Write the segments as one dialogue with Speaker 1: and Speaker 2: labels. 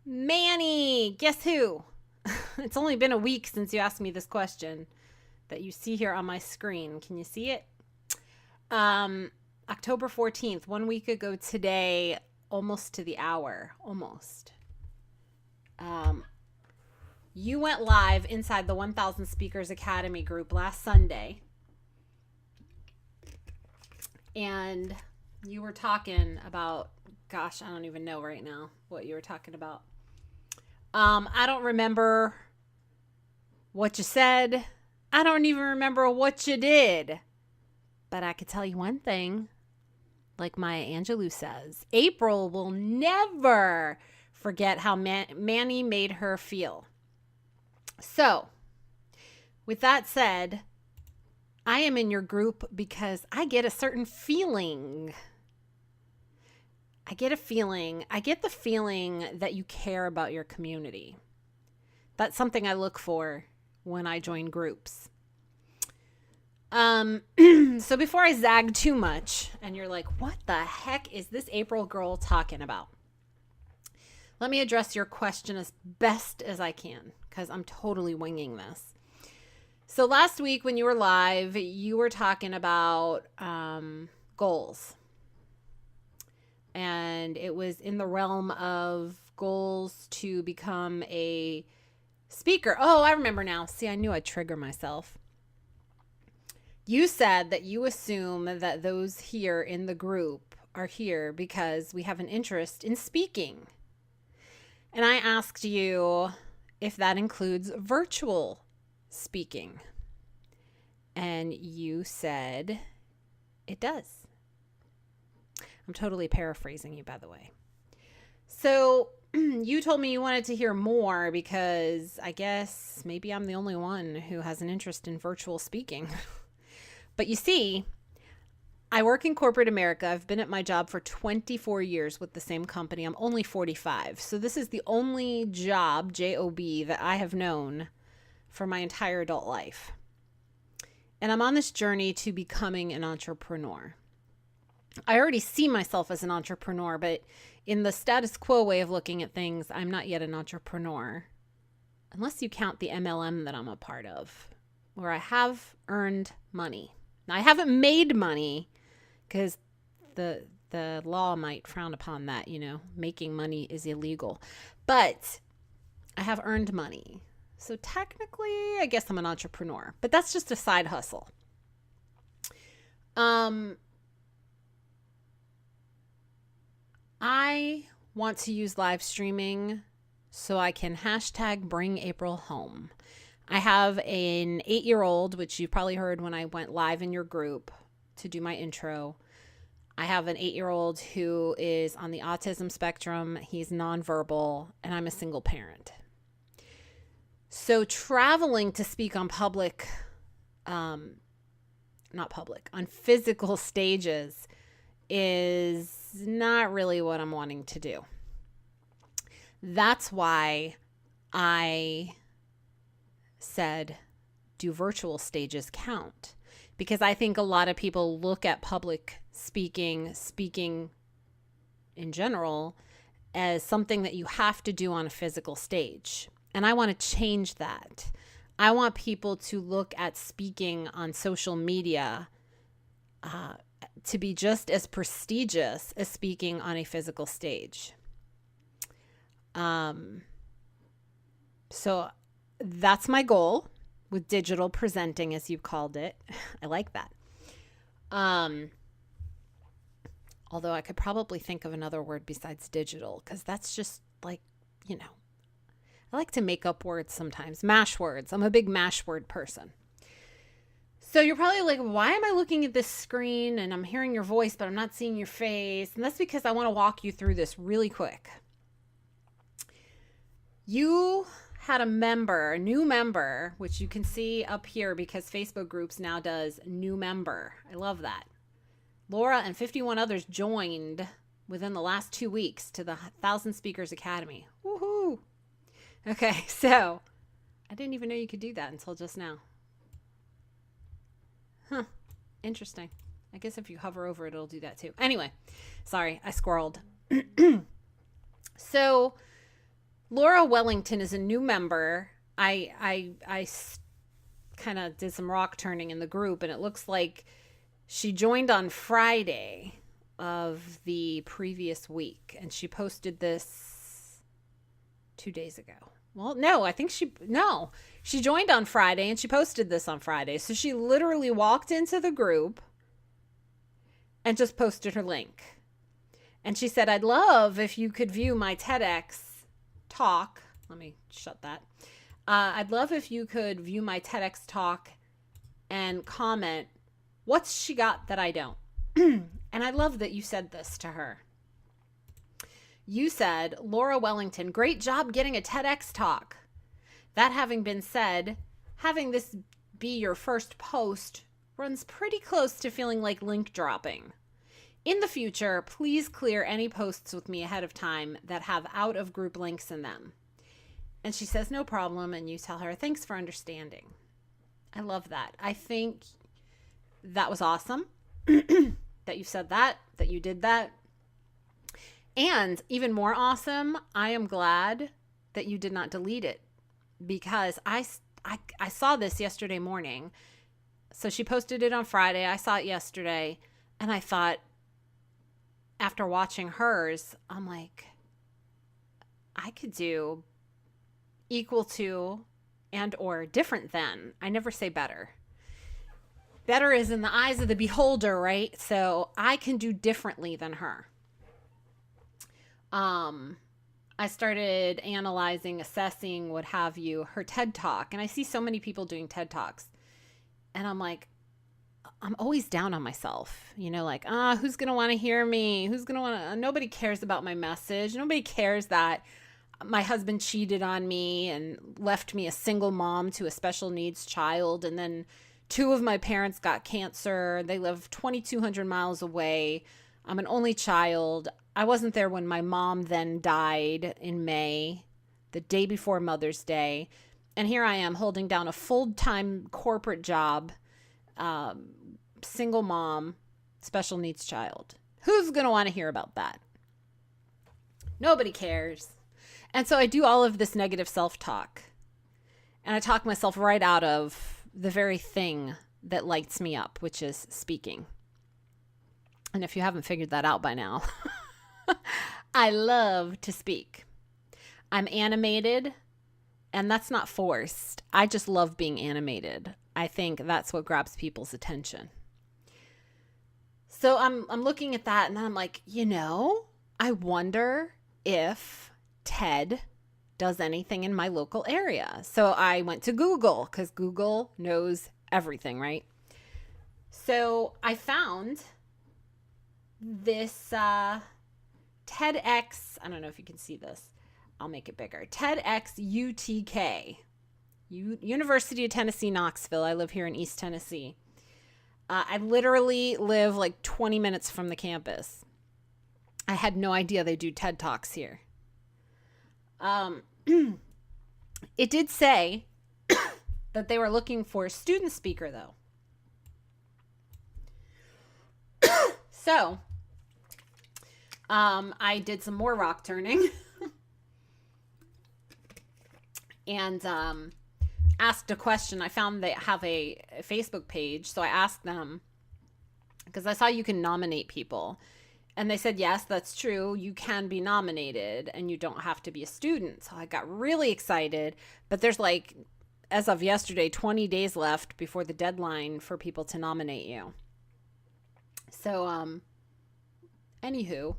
Speaker 1: Manny, guess who? It's only been a week since you asked me this question that you see here on my screen. Can you see it? October 14th, 1 week ago today, almost to the hour, almost. You went live inside the 1000 Speakers Academy group last Sunday. And you were talking about, gosh, I don't even know right now what you were talking about. I don't remember what you said. I don't even remember what you did. But I could tell you one thing. Like Maya Angelou says, April will never forget how Manny made her feel. So, with that said, I am in your group because I get a certain feeling. I get the feeling that you care about your community. That's something I look for when I join groups. So before I zag too much and you're like, what the heck is this April girl talking about? Let me address your question as best as I can because I'm totally winging this. So last week when you were live, you were talking about goals. And it was in the realm of goals to become a speaker. Oh, I remember now. See, I knew I'd trigger myself. You said that you assume that those here in the group are here because we have an interest in speaking. And I asked you if that includes virtual speaking. And you said it does. I'm totally paraphrasing you, by the way. So you told me you wanted to hear more because I guess maybe I'm the only one who has an interest in virtual speaking. But you see, I work in corporate America. I've been at my job for 24 years with the same company. I'm only 45. So this is the only job, J-O-B, that I have known for my entire adult life. And I'm on this journey to becoming an entrepreneur. I already see myself as an entrepreneur, but in the status quo way of looking at things, I'm not yet an entrepreneur. Unless you count the MLM that I'm a part of, where I have earned money. Now, I haven't made money because the law might frown upon that, making money is illegal. But I have earned money. So technically, I guess I'm an entrepreneur, but that's just a side hustle. I want to use live streaming so I can hashtag bring April home. I have an 8-year-old, which you've probably heard when I went live in your group to do my intro. I have an 8-year-old who is on the autism spectrum. He's nonverbal, and I'm a single parent. So traveling to speak on on physical stages is not really what I'm wanting to do. That's why I said, do virtual stages count? Because I think a lot of people look at public speaking in general, as something that you have to do on a physical stage. And I want to change that. I want people to look at speaking on social media to be just as prestigious as speaking on a physical stage. So that's my goal with digital presenting, as you called it. I like that. Although I could probably think of another word besides digital, because that's just like, I like to make up words sometimes, mash words. I'm a big mash word person. So you're probably like, why am I looking at this screen and I'm hearing your voice, but I'm not seeing your face? And that's because I want to walk you through this really quick. You had a new member, which you can see up here because Facebook Groups now does new member. I love that. Laura and 51 others joined within the last 2 weeks to the 1000 Speakers Academy. Woohoo! Okay, so I didn't even know you could do that until just now. Huh, interesting. I guess if you hover over it, it'll do that too. Anyway, sorry, I squirreled. So Laura Wellington is a new member. I kind of did some rock turning in the group, and it looks like she joined on Friday of the previous week, and she posted this 2 days ago. Well, no, I think she joined on Friday and she posted this on Friday. So she literally walked into the group and just posted her link. And she said, I'd love if you could view my TEDx talk. Let me shut that. I'd love if you could view my TEDx talk and comment, what's she got that I don't? And I love that you said this to her. You said, Laura Wellington, great job getting a TEDx talk. That having been said, having this be your first post runs pretty close to feeling like link dropping. In the future, please clear any posts with me ahead of time that have out of group links in them. And she says, no problem. And you tell her, thanks for understanding. I love that. I think that was awesome that you said that you did that. And even more awesome, I am glad that you did not delete it, because I saw this yesterday morning. So she posted it on Friday. I saw it yesterday, and I thought, after watching hers, I'm like, I could do equal to and or different than. I never say better. Better is in the eyes of the beholder, right? So I can do differently than her. I started analyzing, assessing, what have you, her TED Talk. And I see so many people doing TED Talks. And I'm like, I'm always down on myself. You know, like, who's going to want to hear me? Who's going to want to? Nobody cares about my message. Nobody cares that my husband cheated on me and left me a single mom to a special needs child. And then 2 of my parents got cancer. They live 2,200 miles away. I'm an only child. I wasn't there when my mom then died in May, the day before Mother's Day. And here I am holding down a full-time corporate job, single mom, special needs child. Who's going to want to hear about that? Nobody cares. And so I do all of this negative self-talk. And I talk myself right out of the very thing that lights me up, which is speaking. And if you haven't figured that out by now, I love to speak. I'm animated, and that's not forced. I just love being animated. I think that's what grabs people's attention. So I'm looking at that, and then I'm like, I wonder if TED does anything in my local area. So I went to Google, because Google knows everything, right? So I found this TEDx, I don't know if you can see this. I'll make it bigger. TEDx UTK, University of Tennessee, Knoxville. I live here in East Tennessee. I literally live like 20 minutes from the campus. I had no idea they do TED Talks here. It did say that they were looking for a student speaker, though. So, I did some more rock turning and asked a question. I found they have a Facebook page, so I asked them, because I saw you can nominate people. And they said, yes, that's true. You can be nominated and you don't have to be a student. So I got really excited. But there's like, as of yesterday, 20 days left before the deadline for people to nominate you. So, anywho,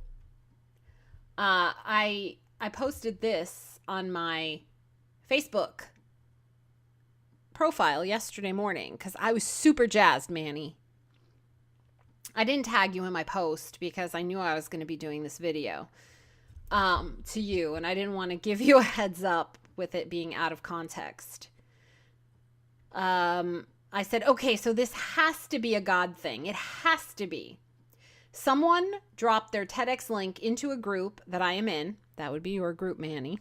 Speaker 1: I posted this on my Facebook profile yesterday morning because I was super jazzed, Manny. I didn't tag you in my post because I knew I was going to be doing this video to you, and I didn't want to give you a heads up with it being out of context. I said, okay, so this has to be a God thing. It has to be. Someone dropped their TEDx link into a group that I am in. That would be your group, Manny.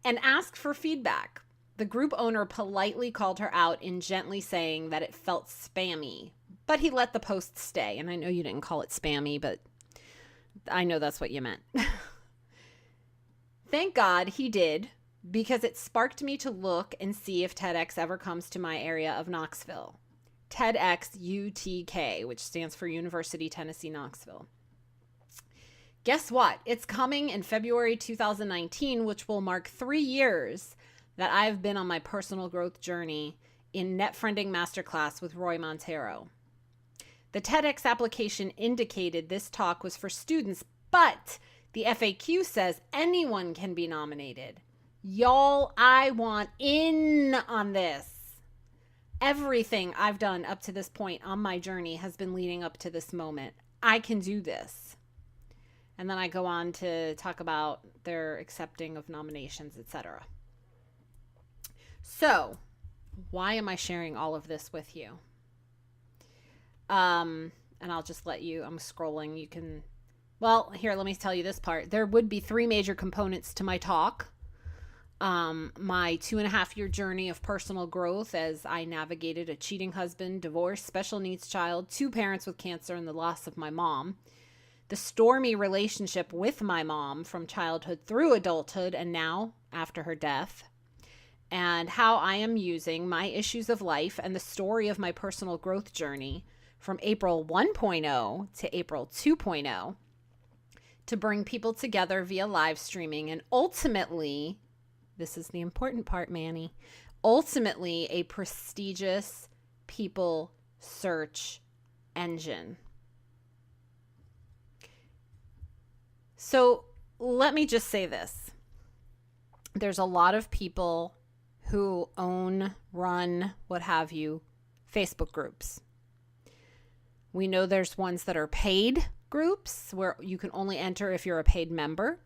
Speaker 1: And asked for feedback. The group owner politely called her out in gently saying that it felt spammy. But he let the post stay. And I know you didn't call it spammy, but I know that's what you meant. thank God he did, because it sparked me to look and see if TEDx ever comes to my area of Knoxville. TEDx UTK, which stands for University Tennessee Knoxville. Guess what? It's coming in February 2019, which will mark 3 years that I've been on my personal growth journey in Net Friending Masterclass with Roy Montero. The TEDx application indicated this talk was for students, but the FAQ says anyone can be nominated. Y'all, I want in on this. Everything I've done up to this point on my journey has been leading up to this moment. I can do this. And then I go on to talk about their accepting of nominations, etc. So, why am I sharing all of this with you? And I'll just let you, I'm scrolling. You can, well, here, let me tell you this part. There would be 3 major components to my talk. My 2.5-year journey of personal growth as I navigated a cheating husband, divorce, special needs child, 2 parents with cancer, and the loss of my mom. The stormy relationship with my mom from childhood through adulthood and now after her death. And how I am using my issues of life and the story of my personal growth journey from April 1.0 to April 2.0 to bring people together via live streaming and ultimately, this is the important part, Manny, ultimately a prestigious people search engine. So let me just say this. There's a lot of people who own, run, what have you, Facebook groups. We know there's ones that are paid groups where you can only enter if you're a paid member.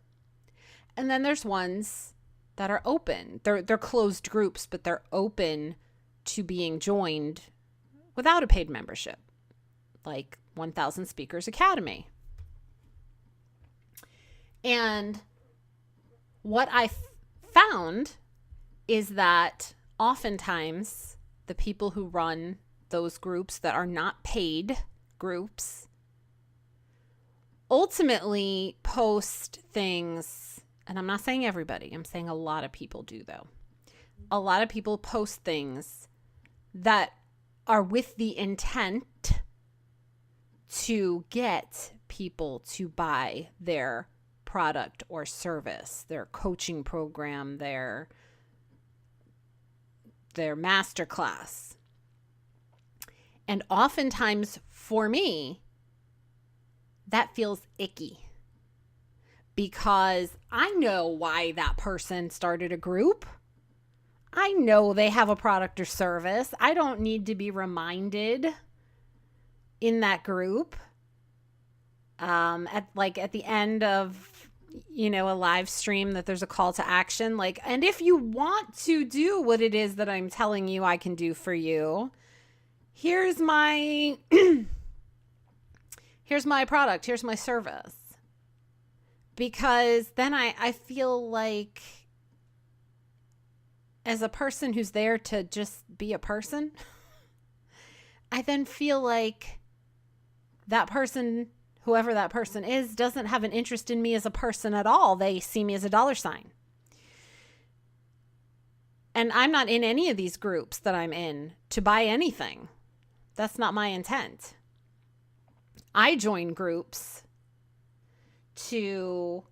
Speaker 1: And then there's ones that are open. They're closed groups, but they're open to being joined without a paid membership, like 1000 Speakers Academy. And what I found is that oftentimes the people who run those groups that are not paid groups ultimately post things, and I'm not saying everybody, I'm saying a lot of people do though. A lot of people post things that are with the intent to get people to buy their product or service, their coaching program, their masterclass. And oftentimes for me, that feels icky because I know why that person started a group. I know they have a product or service. I don't need to be reminded in that group at the end of a live stream that there's a call to action, and if you want to do what it is that I'm telling you I can do for you, here's my here's my product, here's my service. Because then I feel like, as a person who's there to just be a person, I then feel like that person, whoever that person is, doesn't have an interest in me as a person at all. They see me as a dollar sign. And I'm not in any of these groups that I'm in to buy anything. That's not my intent. I join groups to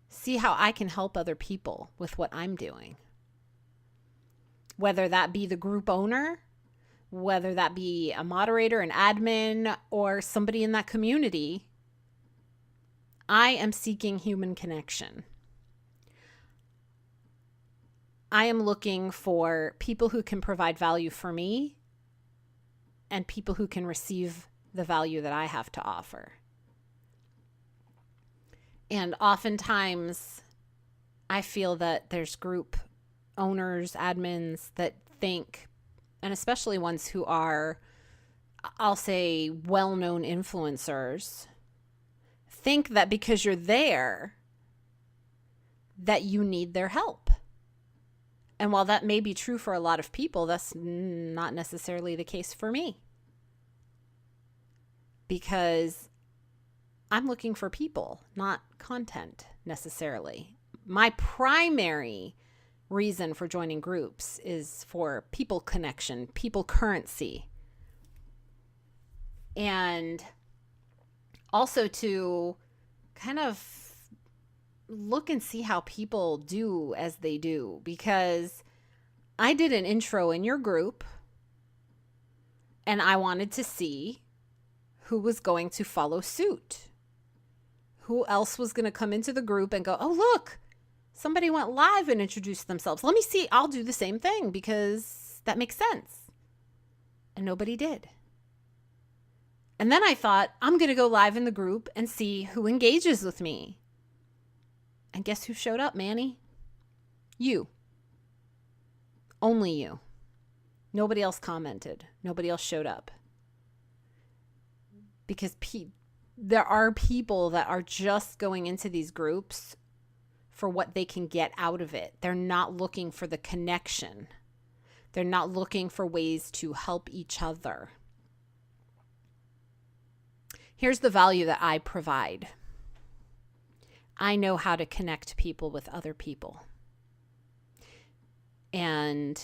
Speaker 1: see how I can help other people with what I'm doing. Whether that be the group owner, whether that be a moderator, an admin, or somebody in that community, I am seeking human connection. I am looking for people who can provide value for me and people who can receive the value that I have to offer. And oftentimes I feel that there's group owners, admins that think, and especially ones who are, I'll say, well-known influencers, think that because you're there, that you need their help. And while that may be true for a lot of people, that's not necessarily the case for me. Because I'm looking for people, not content necessarily. My primary reason for joining groups is for people connection, people currency, and also to kind of look and see how people do as they do. Because I did an intro in your group and I wanted to see who was going to follow suit. Who else was going to come into the group and go, oh, look, somebody went live and introduced themselves. Let me see. I'll do the same thing because that makes sense. And nobody did. And then I thought, I'm going to go live in the group and see who engages with me. And guess who showed up, Manny? You. Only you. Nobody else commented. Nobody else showed up. Because there are people that are just going into these groups for what they can get out of it. They're not looking for the connection. They're not looking for ways to help each other. Here's the value that I provide. I know how to connect people with other people. And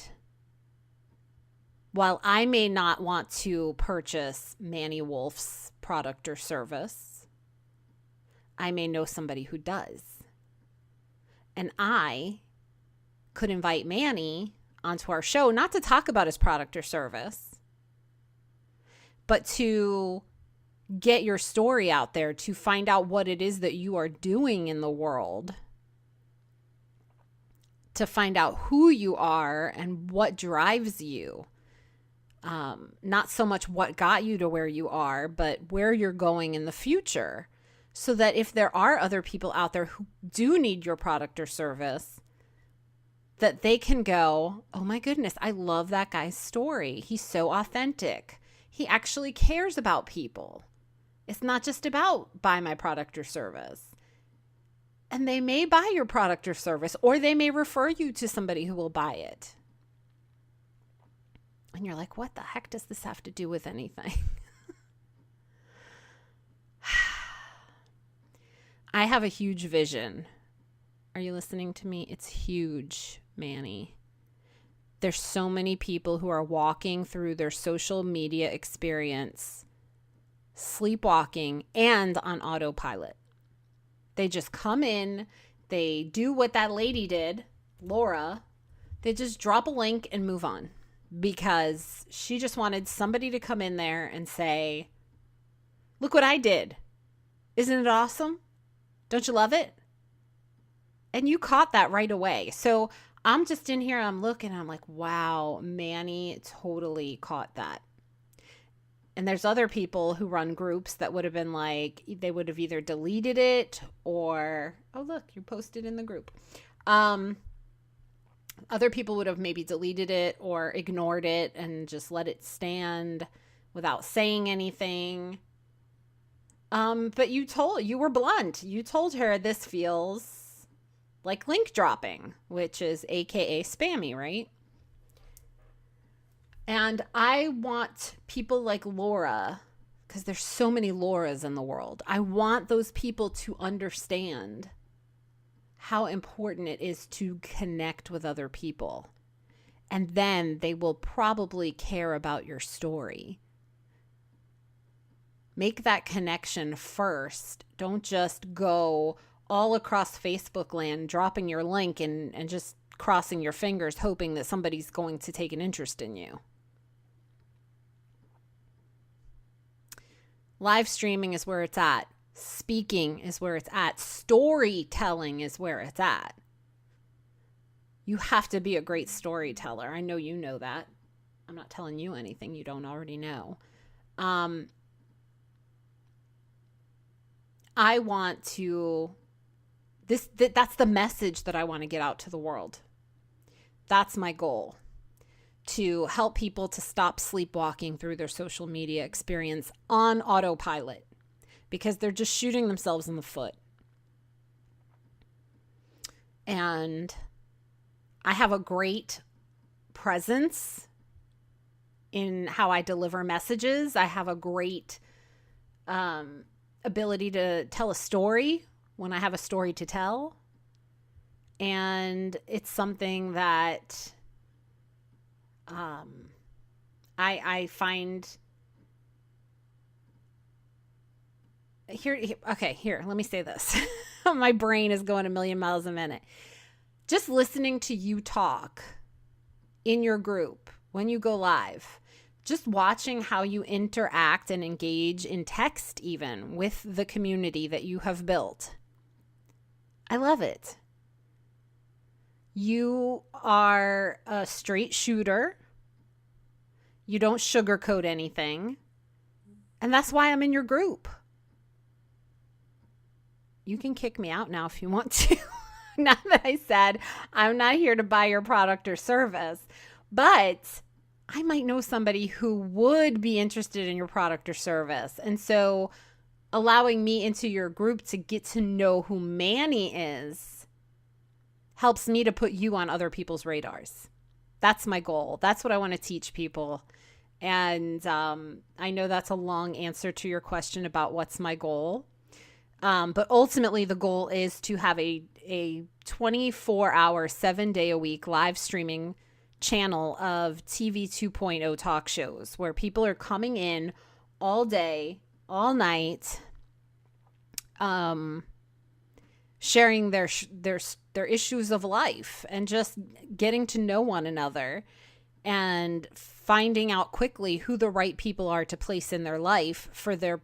Speaker 1: while I may not want to purchase Manny Wolfe's product or service, I may know somebody who does. And I could invite Manny onto our show, not to talk about his product or service, but to get your story out there, to find out what it is that you are doing in the world, to find out who you are and what drives you. Not so much what got you to where you are, but where you're going in the future. So that if there are other people out there who do need your product or service, that they can go, oh my goodness, I love that guy's story. He's so authentic. He actually cares about people. It's not just about buy my product or service. And they may buy your product or service, or they may refer you to somebody who will buy it. And you're like, what the heck does this have to do with anything? I have a huge vision. Are you listening to me? It's huge, Manny. There's so many people who are walking through their social media experience, sleepwalking and on autopilot. They just come in, they do what that lady did, Laura. They just drop a link and move on because she just wanted somebody to come in there and say, look what I did. Isn't it awesome? Don't you love it? And you caught that right away. So I'm just in here, I'm looking, I'm like, wow, Manny totally caught that. And there's other people who run groups that would have been like, they would have either deleted it or, oh, look, you posted in the group. Other people would have maybe deleted it or ignored it and just let it stand without saying anything. But you were blunt. You told her this feels like link dropping, which is AKA spammy, right? And I want people like Laura, because there's so many Lauras in the world. I want those people to understand how important it is to connect with other people. And then they will probably care about your story. Make that connection first. Don't just go all across Facebook land, dropping your link and just crossing your fingers, hoping that somebody's going to take an interest in you. Live streaming is where it's at. Speaking is where it's at. Storytelling is where it's at. You have to be a great storyteller. I know you know that. I'm not telling you anything you don't already know. I want to, that's the message that I want to get out to the world. That's my goal. To help people to stop sleepwalking through their social media experience on autopilot because they're just shooting themselves in the foot. And I have a great presence in how I deliver messages. I have a great ability to tell a story when I have a story to tell. And it's something that I find here. Okay, here, let me say this. My brain is going a million miles a minute. Just listening to you talk in your group when you go live, just watching how you interact and engage in text, even with the community that you have built. I love it. You are a straight shooter. You don't sugarcoat anything. And that's why I'm in your group. You can kick me out now if you want to. Now that I said I'm not here to buy your product or service, but I might know somebody who would be interested in your product or service. And so allowing me into your group to get to know who Manny is helps me to put you on other people's radars. That's my goal. That's what I want to teach people. And I know that's a long answer to your question about what's my goal. But ultimately, the goal is to have a 24-hour, 7-day-a-week live streaming channel of TV 2.0 talk shows where people are coming in all day, all night, sharing their issues of life and just getting to know one another and finding out quickly who the right people are to place in their life for their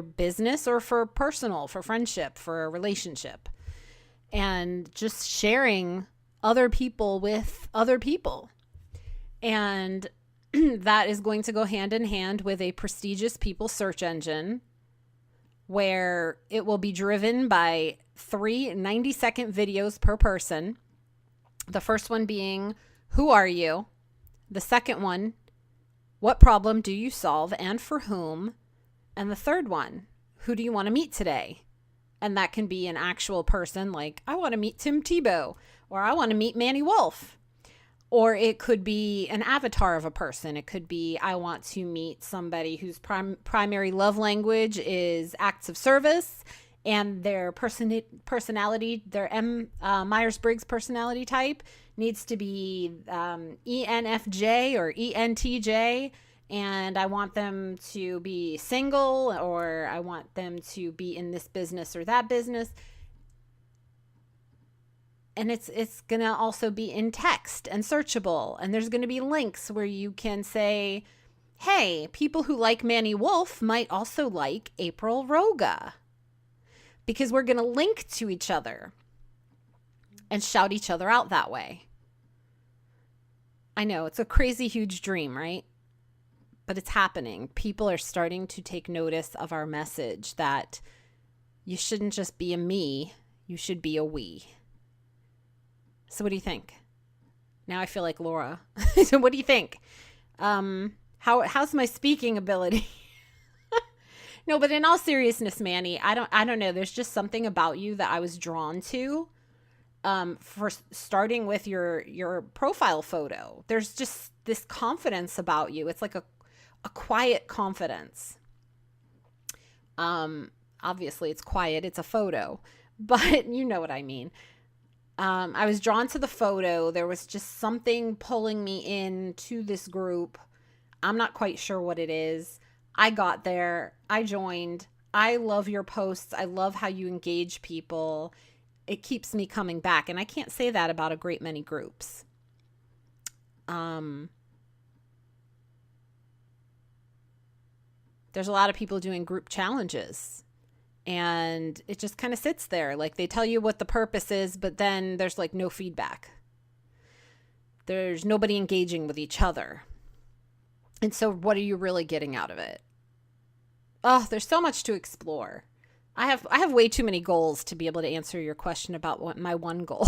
Speaker 1: business or for personal, for friendship, for a relationship, and just sharing other people with other people. And that is going to go hand in hand with a prestigious people search engine where it will be driven by 3 90-second videos per person. The first one being, who are you? The second one, what problem do you solve and for whom? And the third one, who do you want to meet today? And that can be an actual person, like, I want to meet Tim Tebow, or I want to meet Manny Wolfe. Or it could be an avatar of a person. It could be, I want to meet somebody whose primary love language is acts of service, and their personality, their Myers-Briggs personality type needs to be ENFJ or ENTJ, and I want them to be single, or I want them to be in this business or that business. And it's going to also be in text and searchable, and there's going to be links where you can say, hey, people who like Manny Wolfe might also like April Roga, because we're going to link to each other and shout each other out that way. I know it's a crazy, huge dream, right? But it's happening. People are starting to take notice of our message that you shouldn't just be a me, you should be a we. So what do you think? Now I feel like Laura. So what do you think? How's my speaking ability? No, but in all seriousness, Manny, I don't know. There's just something about you that I was drawn to. For starting with your profile photo, there's just this confidence about you. It's like a quiet confidence. Obviously it's quiet. It's a photo, but you know what I mean. I was drawn to the photo. There was just something pulling me into this group. I'm not quite sure what it is. I got there. I joined. I love your posts. I love how you engage people. It keeps me coming back. And I can't say that about a great many groups. There's a lot of people doing group challenges. And it just kind of sits there. Like, they tell you what the purpose is, but then there's like no feedback. There's nobody engaging with each other. And so what are you really getting out of it? Oh, there's so much to explore. I have way too many goals to be able to answer your question about what my one goal.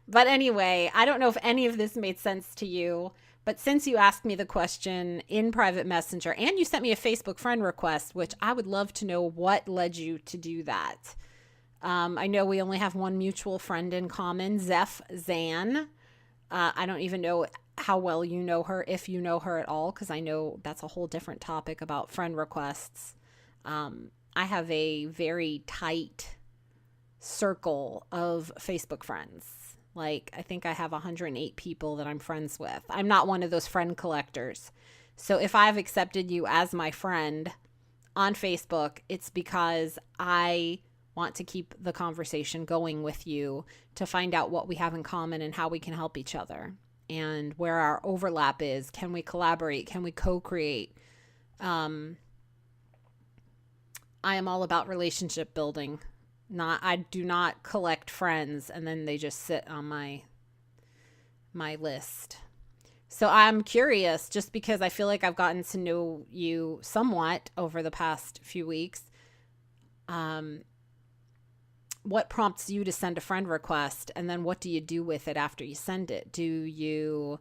Speaker 1: But anyway, I don't know if any of this made sense to you. But since you asked me the question in private messenger and you sent me a Facebook friend request, which I would love to know what led you to do that. I know we only have one mutual friend in common, Zan. I don't even know how well you know her, if you know her at all, because I know that's a whole different topic about friend requests. I have a very tight circle of Facebook friends. Like, I think I have 108 people that I'm friends with. I'm not one of those friend collectors. So if I've accepted you as my friend on Facebook, it's because I want to keep the conversation going with you to find out what we have in common and how we can help each other and where our overlap is. Can we collaborate? Can we co-create? I am all about relationship building. I do not collect friends and then they just sit on my list. So I'm curious, just because I feel like I've gotten to know you somewhat over the past few weeks. What prompts you to send a friend request, and then what do you do with it after you send it? Do you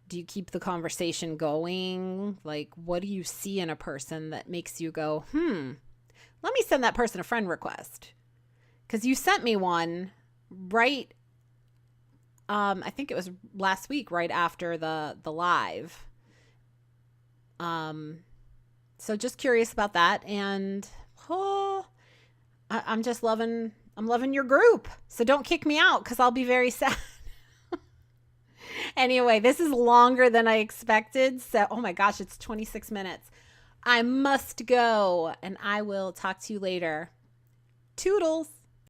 Speaker 1: keep the conversation going? Like, what do you see in a person that makes you go, let me send that person a friend request? Because you sent me one right, I think it was last week, right after the live. So just curious about that, and I'm just loving your group. So don't kick me out because I'll be very sad. Anyway, this is longer than I expected. So, oh my gosh, it's 26 minutes. I must go, and I will talk to you later. Toodles.